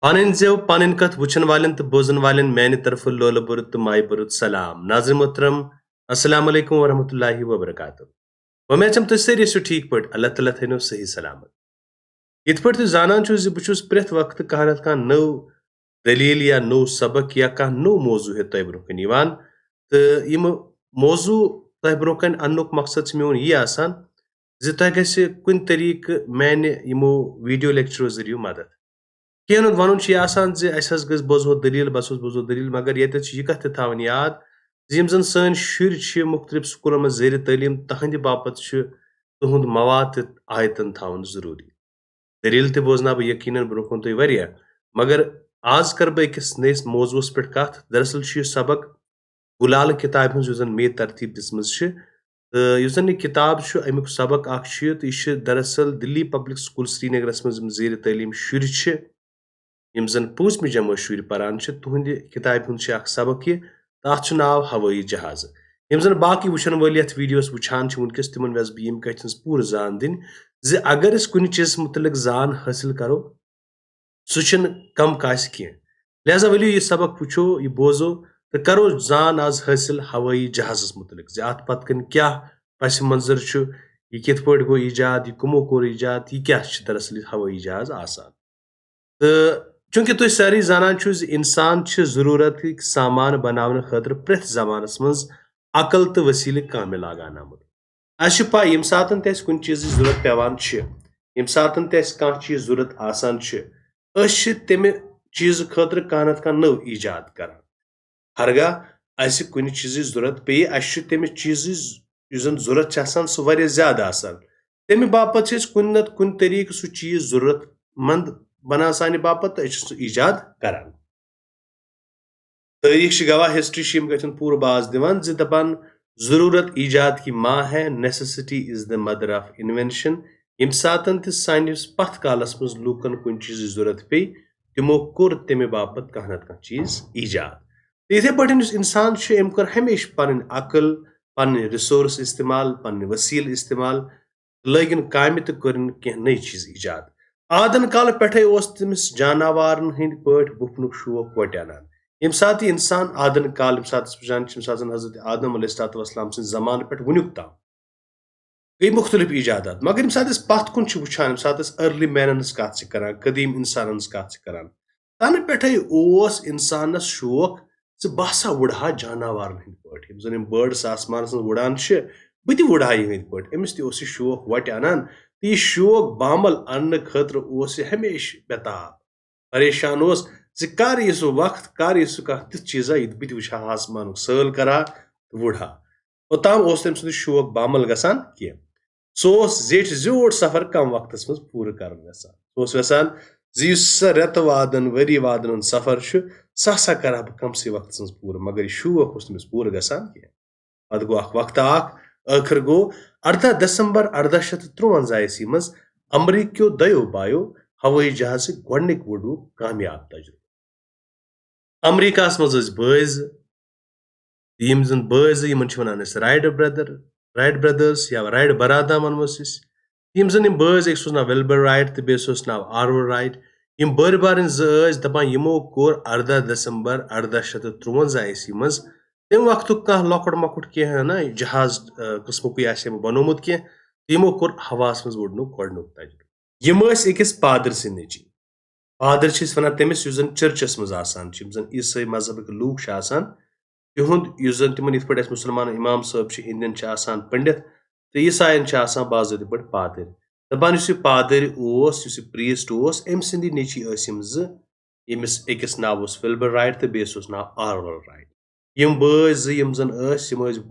पानिन जेव पानिन कथ वुचन वालन तो बोजन वालन मैंने तरफ लोल बुरुत तो माई बुरुत सलाम नाज़िर मोहतरम अस्सलाम वालेकुम वरहमतुल्लाहि वबरकातुहू उम्मीद छम तुम सारी ठीक पट अल्लाह ताला थैनो सही सलामत इत पट तुम जानान छो ज बहु प्रेथ वक्त कह नत कह नव दलील या नव सबक या कह नव मौजू है तह ब्रोकन यवान तो यम मौजू तह ब्रोकन अन्नुक मकसद मेन यह आसान ज तह गस्य कुन तरीक मैंने यमो वीडियो लेक्चरो जरियो मदद कह वन गज बोजो दलील बस बोजो दलील मगर ये यह कथ तवन याद जम जन सन शुर मुख्तलिफ स्कूलों में जेर तलीम तहद बापत तुहद मवाद आयतन थवन जरूरी दलील तो बोजना बह यकीन ब्रोकन तुम मगर आज कर बह अकिस नस मौजूस पे कथ दरअसल यह सबक गुलाल किताब हज मे तरतीब दिसम तो जन यह किताब अमुक सबक तो यह दरअसल दिल्ली पब्लिक स्कूल श्रीनगरस मज जेर तलीम शुर यम जन 5वीं जमा शुर पान तुहद किताब हूं सबक यह तथ नाव हवाई जहाज यम जन बाकी वुचन वाल ये वीडियोस वुचान वनकस तिमन वस बह कथ पूर जान दिन ज अगर कुन चीज मुतलिक जान हासिल करो सह कम कास कह लिहाजा वलियो यह सबक वुचो यह बोजो तो करो जान आज हासिल हवाई जहाज़ मुतलिक अत पत कन क्या पस मंजर यह कित पे गो ईजाद यह कमो कोर ईजाद यह क्या दरअसल हवाई जहाज आसान तो चूंकि तुम सारी जानान इंसान जरूरत सामान बनाने खतर प्रेथ जमानस मज अकल तो वसील कामे लागान आमुत पा यम सातन कुन चीज जरूरत पेवान यम सातन कह चीज जरूरत आसान तमे चीज खतर कह नत कह नव ईजाद कर हरगाह कुन चीज जरूरत पे तमे चीज जरूरत सह ज्यादा आसान तमे बापत कुन नत कुन तरीक सह चीज जरूरत मंद बना सानि बापत तो ईजाद करान तारीख गवाह हिस्ट्री कथन पूर बाज दिवान दपान जरूरत ईजाद की माँ है necessity is the mother of invention यम सातन सानिस पथ कालस मज लूकन कुन चीज जरूरत पे तिमो कोर तमे बापत कह नत कह चीज ईजाद तो इथे पे इंसान अम कर हमेशा पन अकल पन रिसोर्स इस्तेमाल पन वसील इस्तेमाल लगिन काम तो कर कह नई चीज ईजाद आदन काल पे तमिस जानवारन हंद पे बुफनुक शौक वट अनान यम सात इंसान आदन काल हजरत आदम अलैहिस्सलाम जमान पे वनुक तम गई मुख्तलिफ ईजादात मगर यम सात पथ कुन वुचान यम सात अर्ली मैनन कथ करान कदीम इंसान कथ करान तन पे इंसानस शौक बह सा वुड़हा जानवारन हंद पे जन बर्ड्स आसमान वुड़ान बह वुड़हा यहंद पे अमिस तह शौक वट अनान तो यह शौक बामल अन्न खतर हमेशा बेताब परेशान कर यह वक्त कर यह कह तिथ चीजा ये बह वुचा आसमान सल करा वुड़हा ओताम तम सद शौक बामल गसान कह सह जेठ जोड़ सफर कम वक्त मज पूर कर यसान रेत वादन वरी वादन सफर सह कर कम से वक्त मज पूर मगर यह शौक तमिस पूर गसान कह पत गो वक्त आखिर गो 18 दिसंबर 1853 ईस्वी मज अमरीको दयो बायो हवाई जहाज गोडनिक वुडू कामयाब तजुर्बा अमरीका मज बज यम जन बज वन राइट ब्रदर्स या राइट बरादा वनोस यम जन बज एक नाव विल्बर राइट तो बेस नाव आर्वर राइट यम बर बारन दपान यमो कोर 18 दिसंबर 1853 ईस्वी मज तम वक्त कह लकड़ मकुट कह ना जहाज किस्मुक बनोमुत कह तमो कोर हवास मज उड़नुक गोडनुक तजुर्बा यम अकिस पादर सि नची पादर वन तमिस चर्चस मज जन ईसाई मजहब लूक तिहुंद जन तिमन इत पे मुसलमान इमाम साहब हिंदन पंडित तो ईसायन बाज़ाब्त पे पादर दपान पादर प्रीस्ट अम सिंदी नेची यमिस अकिस नाव विल्बर राइट तो बेस नाव आर्वर राइट यम बज यम जन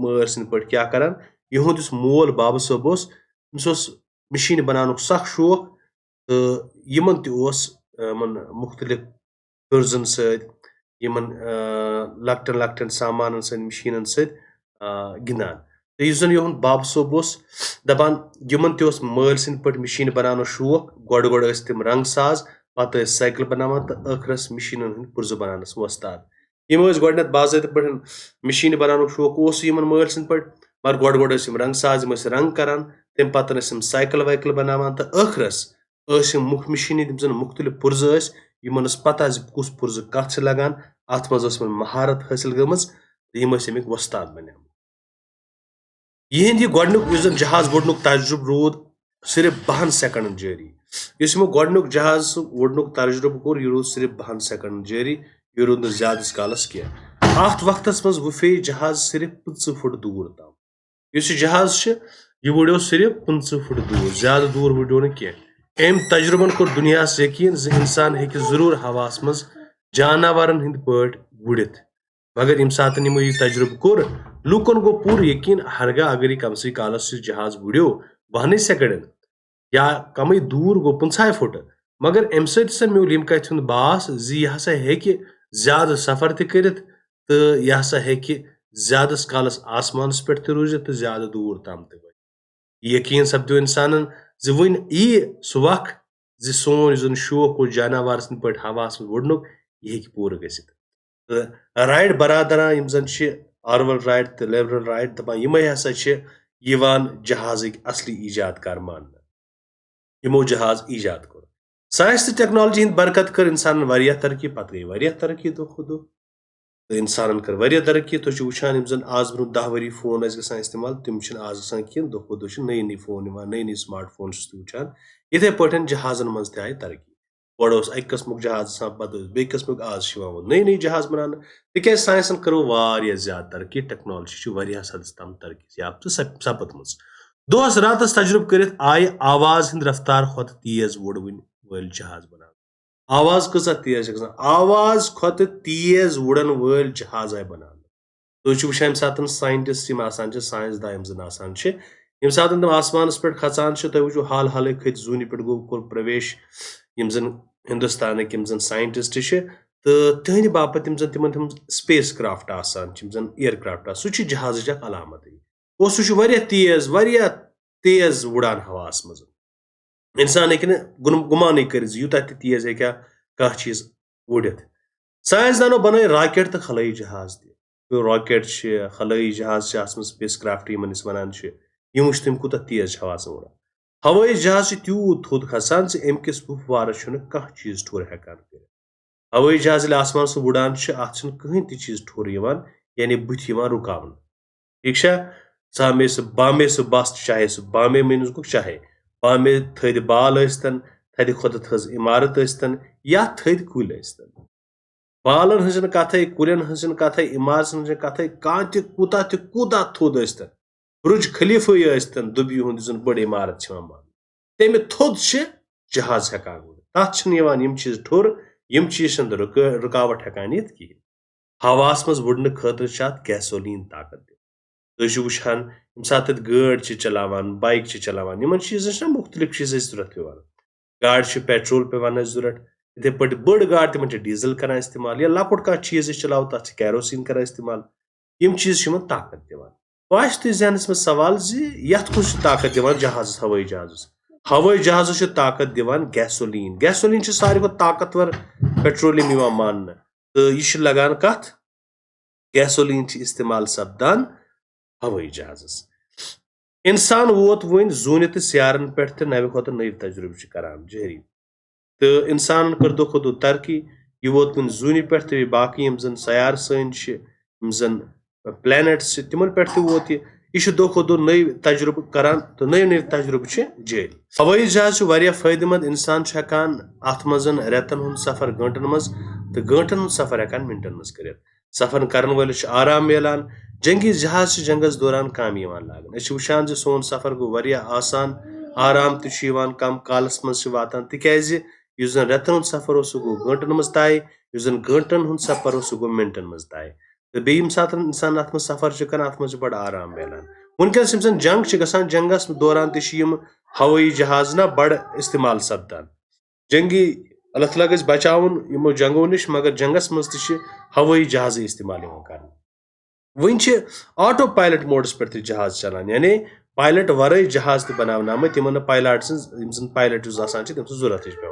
मर सिंद पे क्या करान यहुंद मोल बाब साहब अमिस मशीन बनानुक सख शौक तो यमन मुख्तलिफ पुर्जन समन लकटन लकटन सामान मशीन गिंदान तो यह जन यहुंद बाब साहब दपान यमन मल सिंद पे मशीन बनानो शौक गोड़ तम रंग साज पत साइकिल बनावान तो आखिरस मशीन हंद पुर्ज बनानस वस्ताद यम गोडनथ बाज़ाब्त पे मशीन बनानुक शौक यमन मल सिंद पे मगर गोड़ रंग साज रंग करान तम पत साइकिल वाइकिल बनावान तो आखिरस मशीन तम जन मुख्तलिफ पुर्ज यमन पता कुस पुर्ज कथ लगान अत मज महारत हासिल गमज यम अमिक वस्ताद बने यह गोडनुक जहाज वुड़नुक तजुर्ब रूद सिर्फ 12 सेकंडन जारी इस गोडनुक जहाज वुड़नुक तजुर्ब कोर यह रूद सिर्फ 12 सेकंडन जारी यह रूद ज्यादा कालस कह अत वक्त मज वफे जहाज सिर्फ 15 फुट दूर तम इस जहाज यह वुड़ो सिर्फ 15 फुट दूर ज्यादा दूर वुड़ो न कह अम तजुर्बन कोर दुनिया यकीन इंसान हेकि जरूर हवास मज जानवरन हिंद पट वुड़ित मगर यम सात यमो यह तजुर्ब कोर लूकन गो पूर यकीन हरगा अगर यह कमसे कालस जहाज वुड़ो 12 सेकंडन या कम दूर गो 15 फुट मगर अम सत म्यूल यम कथ बास यह हसा हेकि ज्यादा सफर त तो यह हसा हेकि ज्यादा कालस आसमान पे रूजित तो ज्यादा दूर तम त यकीन सपदो इंसान वन सह वक्त सोन शौक जानवर सद पे हवास वुड़नुक यह पूर गि राइट बरादर यम जन आर्वल राइट तो लेवरल राइट दपान यम हसा जहाज़ असली ईजादकार मान यमो जहाज ईजाद कोर साइंस तो टेक्नोलॉजी हिंद बरकत कर इंसान वारिया तरक्की पत गई वारिया तरक्की दो खुद तो इंसान कर वारिया तरक्की तो वुचान यम जन आज ब्रो 10 वरी फोन गसान इस्तेमाल तम आज गसान कह दो खुद नई नई फोन नई नई स्मार्ट फोन वुचान इथे पठन जहाजन मज आय तरक्की गोड़ अक किस्मुक जहाज पद बे किस्मुक आज नई नई जहाज बनान तिक साइंसन करो ज्यादा तरक्की टेक्नोलॉजी हदस तम तरक्की याफ्त सपदम दोहस रातस तजुर्ब कर आय आवाज हिंद रफ्तार खुद तेज वुड़वन वल जहाज बना आवाज कसा तेज आवाज खुद तेज वुड़न वल जहाज आय बना तो वुचान यम सात साइंटिस्ट साइंसदा यम जन यम सात तम आसमानस पे खचान तुम वो हाल हाल खत जून पे गो प्रवेश यम जन हिंदुस्तान यम जन साइंटिस्ट तो तहद बापत यम जन तिमन स्पेस क्राफ्ट आसान यम जन एयरक्राफ्ट सह जहाज अलामत और सह तेज वुड़ान हवास मज इंसान हे गुमान कर यूत तेज हे कह चीज वुड़ित साइंसदानो बन रॉकेट तो खलाई जहाज तो रॉकेट खलाई जहाज स्पेस क्राफ्ट वन यम तम कूत तेज हवास वुड़ान हवाई जहाज तूत थोद खसान अमकिस वारस कह चीज ठोर हेकान कर हवाई जहाज आसमान सह वुड़ान कहीं ती चीज ठोर यानी बुथ रुकावन ठीक सामे सह बामे सह बस चाहे सह बामे मीनस गो चाहे बामे थद बाल थद खुद थज इमारत या थद कुल बालन हज कथ कुलन हज कथ इमारत हज कथ कह कूता थोद ब्रुज खलीफा दुबी हूं बड़ इमारत मान तमे थोद जहाज हेकान तथ यम चीज ठोर यम चीज रुकावट हेकान यित कहें हवास मज वुड़न खतर गैसोलीन ताकत तुम वुचान यम सात गाड़ चलावान बाइक चलावान इन चीजन मुख्तलिफ चीज जरूरत पे गाड़ पेट्रोल पे जरूरत इथे पे बड़ गाड़ तिम डीजल करान इस्तेमाल या लकुट कह चीज चलाव तथ कैरोसिन करान इस्तेमाल यम चीज ताकत दिवान वाश तुझ जहनस में सवाल यथ कुछ ताकत दिवान जहाज हवाई जहाज ताकत दिवान गैसोलीन गैसोलीन सारे ताकतवर पेट्रोलियम मान तो यह लगान कथ गैसोलीन इस्तेमाल सपदान हवाई जहाज इंसान वोत वन जून तो सियारन पे नव खुद नव तजुर्ब करान जारी तो इंसान कर दो खुद तरक्की यह वोत वन जून पे तो बाकी यम जन सयार सन यम जन प्लैनेट्स तिमन पे वोत यह दो खुद नव तजुर्ब करान तो नव नव तजुर्ब जारी हवाई जहाज फायदेमंद इंसान हेकान अत मज रेतन हुंद सफर गंटन मज तो गंटन हुंद सफर हेकान मिनटन मज कर सफर करन वलिस आराम मिलान जंगी जहाज जंगस दौरान काम लाग वुचान सोन सफर गो आसान आराम तो कम कालस मज वातान तिकाज युस जन रेतन हुंद सफर हो सह गो गंटन मज तय युस जन गंटन हुंद सफर हो सह गो मिनटन मज तय तो बेम सात इंसान अत मज सफर कर अत मज बड़ आराम मिलान वनकस यम जंग गसान जंगस दौरान तम हवाई जहाज ना बड़ इस्तेमाल सपदान जंगी अल्लाह ताला गस बचावन यमो जंगो निश मगर जंगस मज हवाई जहाज इस्तेमाल कर वन ऑटो पायलट मोडस पे जहाज चलान यानी पायलट वरई जहाज तो बनावन आम तिम पायलट पायलट तम जरूरत पे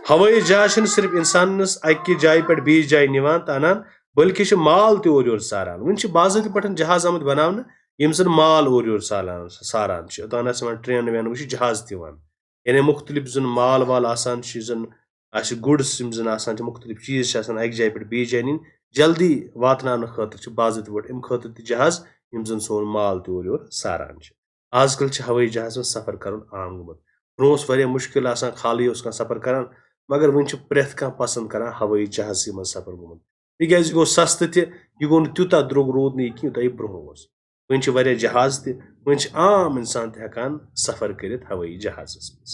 हवाई जहाज सिर्फ इंसान अकि जाय पे बीस जाय निवान तानान बल्कि माल तोर सारान वन बाज़ाब्त पे जहाज आमत बनावन यम जन माल ओर सारान तहन ट्रेन वेन वो जहाज तवान यानी मुख्तलिफ जन माल वाल आसान जन आसि गुड्स यम जन आसान छ मुख्तलिफ चीज छ आसान एक जाय पे बी जाय निन जल्दी वातनान खतर छ बाजत वोट अम खतर त जहाज यम जन सोन माल तोर योर सारान छ आजकल छ हवाई जहाज में सफर करन आम गुमत ब्रोस वारिया मुश्किल आसान खाली ओस का सफर करन मगर वन छ प्रेथ का पसंद करन हवाई जहाज में सफर गुमत तिकैज गो सस्त त यह गो त्यूता द्रोग रोद न कि यूता ब्रोह ओस वन छ वारिया जहाज त वन छ आम इंसान त हेकान सफर करित हवाई जहाजस में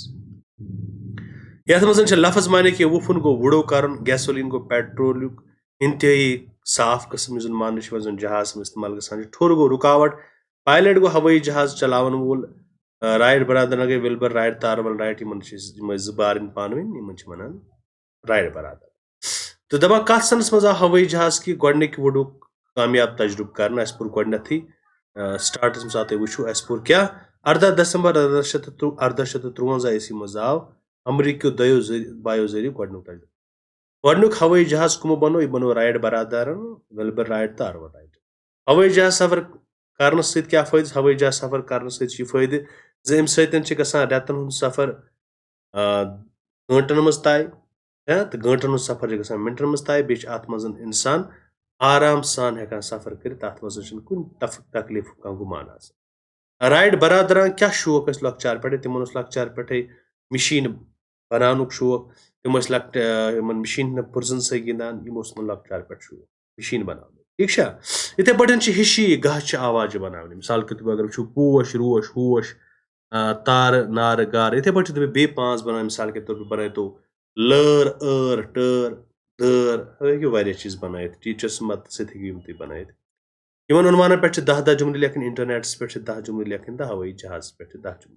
यथ मज लफज माने कि वुफन गो वुड़ो कर गैसोलिन गो पेट्रोल इंतहाई साफ कस्म जन मान जन जहाज में इस्तेमाल गसान ठोर गो रुकावट पायलट गो हवाई जहाज चलावन वोल राइड बरादर न गई विलबर राइड तारवल राइड ज़बार पान वन राइड बरादर तो दपा कत सनस मज हवाई जहाज की गोडनिक वुड़ो कामयाब तजुर्ब कर पुर गोडनथी स्टार्टस सात वो अस पुर क्या 18 दिसंबर 1853 ईस्वी मज आव अमरीकी दयो बायो जरिए गोडनुक तजुर्ब गोडनुक हवाई जहाज कमो बनो यह बनो राइड बरादरन विलबर राइड तो अरवर राइड हवाई जहाज सफर करने सत क्या फायदे हवाई जहाज सफर करने सत फायदे अम सतन रेतन हुंद सफर घंटन मज तय तो घंटन हुंद सफर गसान मिनटन मज तय बे अत मज इंसान आराम सान हेकान सफर कर अत मज कुन तकलीफ कह गुमान राइड बरादरान क्या शौक लकचार पे तिमन लकचार पे मशीन बनानुक शौक तिम लकट मशीन पुरजन सह गिंदान यम लकचार पे शौक मशीन बना ठीक इथे पे हिशी गह आवाज बना मिसाल के तौर अगर पोश रोश होश तार नार गार इथे पे बे 5 बना मिसाल के तौर पर बना तो लर एर टर दर वारिया चीज बना टीचर्स मत सत बना इन उनवान पे 10 जुमले लेखन इंटरनेट्स पे 10 जुमले लेखन तो हवाई जहाज पे 10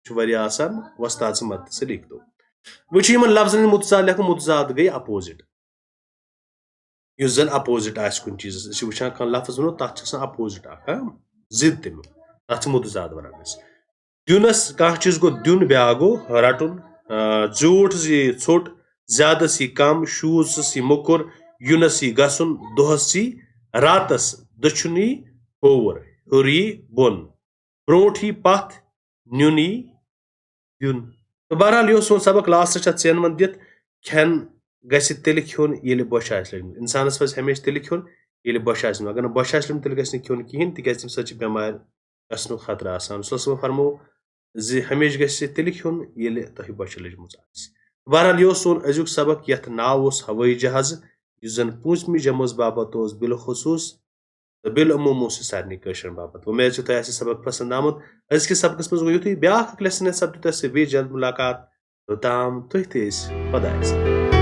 जुमले आसान वस्ताद से मत से लिख दो वो लफ्जन मुतजाद लेखन मुतजाद गई अपोजिट युस जन अपोजिट आस कुन चीज वुचान कह लफ्ज वो तथ अपोजिट जिद तमिक तथ मुतजाद वन दुनस कह चीज गो दुन ब्या गो रटुन झूठ ोट ज्यादस कम शूजस मुकुर युनस गसन दोहस रातस दछुन होवर हुर बोन ब्रोट पथ नुन दुन तो बहरहाल यह सोन सबक लास्ट चेन वन दित खेन गि तेल खोन ये बोश लग इंसानस पज हमेशा तेल खोन ये बोश अगर बोश लग तेल गि खोन कहें तिक तम सत बेमार गसन खतरा आसान सो फरमो हमेशा गि तेल खोन ये तुम बोश लजम बहरहाल यह सोन अजुक सबक यथ नाव हवाई जहाज जन 5वीं जमोस बाबत बिलखसूस तो बिलअमूम सारे कशर बाबत उम्मीद तुम सबक पसंद आमुत अजक सबकस मज गो ब्या लेसन सपद बे जल्द मुलाकात तोताम तुह खुदा